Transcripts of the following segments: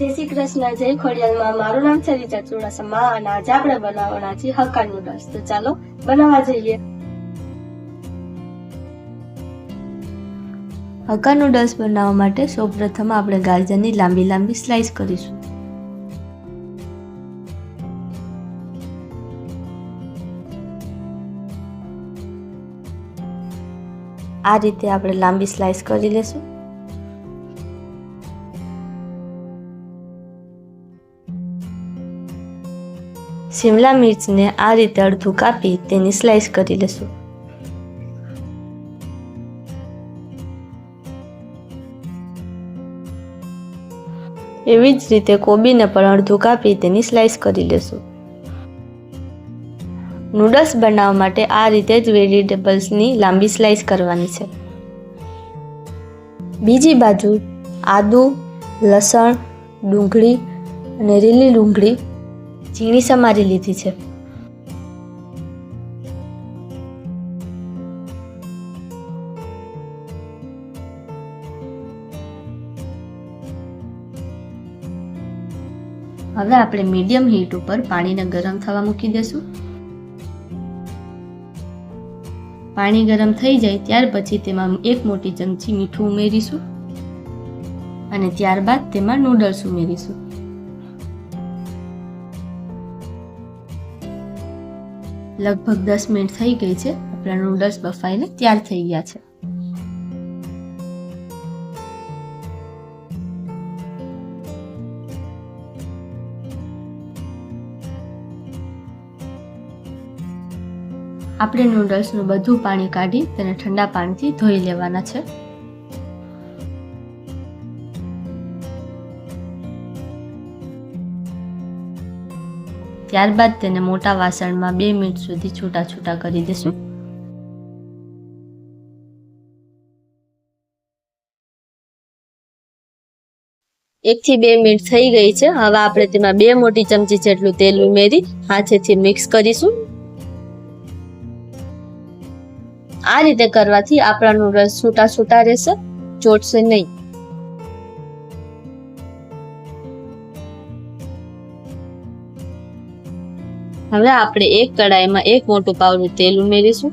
જય શ્રી કૃષ્ણ, જય ખોડિયાલમાં. મારું નામ છે રીચા ચુડાસમા અને આજે આપણે બનાવવાના છે હક્કા નૂડલ્સ. તો ચાલો બનાવવા જઈએ. હક્કા નૂડલ્સ બનાવવા માટે સૌપ્રથમ આપણે ગાજરની લાંબી લાંબી સ્લાઇસ કરીશું. આ રીતે આપણે લાંબી સ્લાઇસ કરી લેશું. શિમલા મિર્ચને આ રીતે અડધું કાપી તેની સ્લાઇસ કરી લેશું. એવી જ રીતે કોબીને પણ અડધું કાપી તેની સ્લાઇસ કરી લેશું. નૂડલ્સ બનાવવા માટે આ રીતે જ વેજીટેબલ્સની લાંબી સ્લાઇસ કરવાની છે. બીજી બાજુ આદુ, લસણ, ડુંગળી અને લીલી ડુંગળી ઝીણી સમારી લીધી છે. હવે આપણે મીડિયમ હીટ ઉપર પાણીને ગરમ થવા મૂકી દેશું. પાણી ગરમ થઈ જાય ત્યાર પછી તેમાં એક મોટી ચમચી મીઠું ઉમેરીશું અને ત્યારબાદ તેમાં નૂડલ્સ ઉમેરીશું. લગભગ 10 મિનિટ થઈ ગઈ છે. આપણા નૂડલ્સ બફાઈને તૈયાર થઈ ગયા છે. આપણે નૂડલ્સનું બધું પાણી કાઢી તેને ઠંડા પાણીથી ધોઈ લેવાના છે. ત્યારબાદ તેને મોટા વાસણમાં 2 મિનિટ સુધી છૂટા છૂટા કરી દેશું. એકથી 2 મિનિટ થઈ ગઈ છે. હવે આપણે તેમાં 2 મોટી ચમચી જેટલું તેલ ઉમેરી હાથેથી મિક્સ કરીશું. આ રીતે કરવાથી આપણા નૂડલ્સ છૂટા છૂટા રહેશે, ચોટશે નહીં. હવે આપણે એક કડાઈમાં 1 મોટું પાવડું તેલ ઉમેરીશું.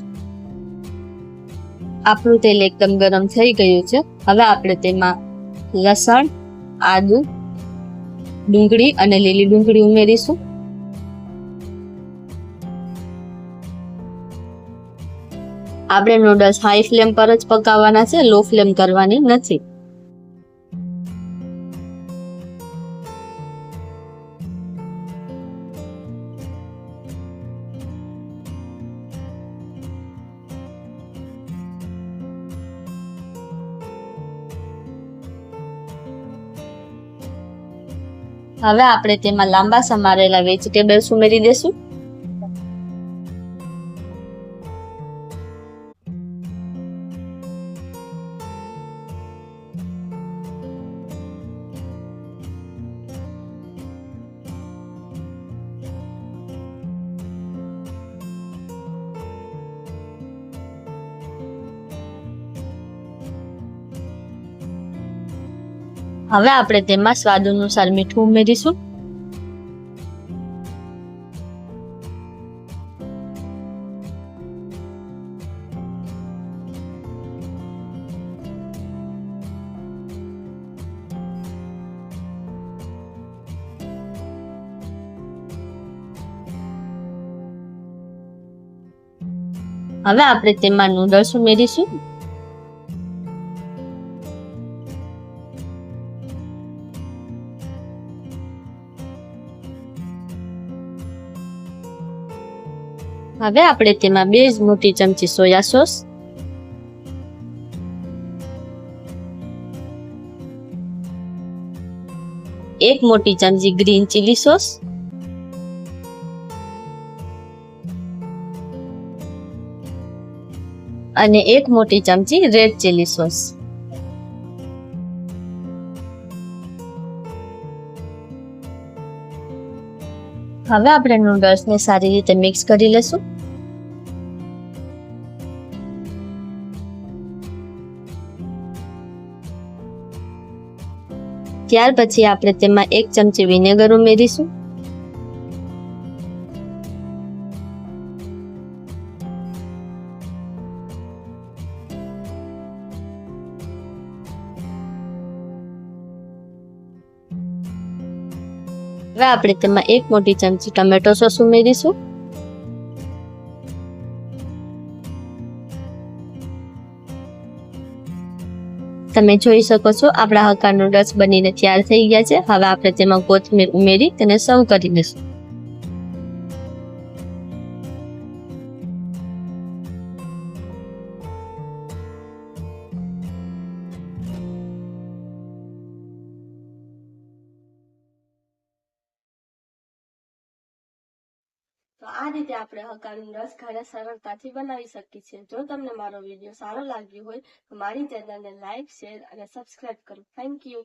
આપણું તેલ એકદમ ગરમ થઈ ગયું છે. હવે આપણે તેમાં લસણ, આદુ, ડુંગળી અને લીલી ડુંગળી ઉમેરીશું. આપણે નૂડલ્સ હાઈ ફ્લેમ પર જ પકાવવાના છે, લો ફ્લેમ કરવાની નથી. હવે આપણે તેમાં લાંબા સમારેલા વેજીટેબલ્સ ઉમેરી દેશું. હવે આપણે તેમાં સ્વાદ અનુસાર મીઠું ઉમેરીશું. હવે આપણે તેમાં નૂડલ્સ ઉમેરીશું. હવે આપણે તેમાં 2 મોટી ચમચી સોયા સોસ, 1 મોટી ચમચી ગ્રીન ચીલી સોસ અને 1 મોટી ચમચી રેડ ચીલી સોસ. હવે આપણે નૂડલ્સને સારી રીતે મિક્સ કરી લેશું. ત્યાર પછી આપણે તેમાં 1 ચમચી વિનેગર ઉમેરીશું. હવે આપણે તેમાં 1 મોટી ચમચી ટમેટો સોસ ઉમેરીશું. તમે જોઈ શકો છો આપણા હક્કા નૂડલ્સ બનીને તૈયાર થઈ ગયા છે. હવે આપણે તેમાં કોથમીર ઉમેરી તેને સર્વ કરી લઈશું. તો આ રીતે આપણે હક્કા નૂડલ્સ ઘરે સરળતાથી બનાવી શકીએ છીએ. જો તમને મારો વિડીયો સારો લાગ્યો હોય તો મારી ચેનલને લાઈક, શેર અને સબસ્ક્રાઇબ કરો. Thank you.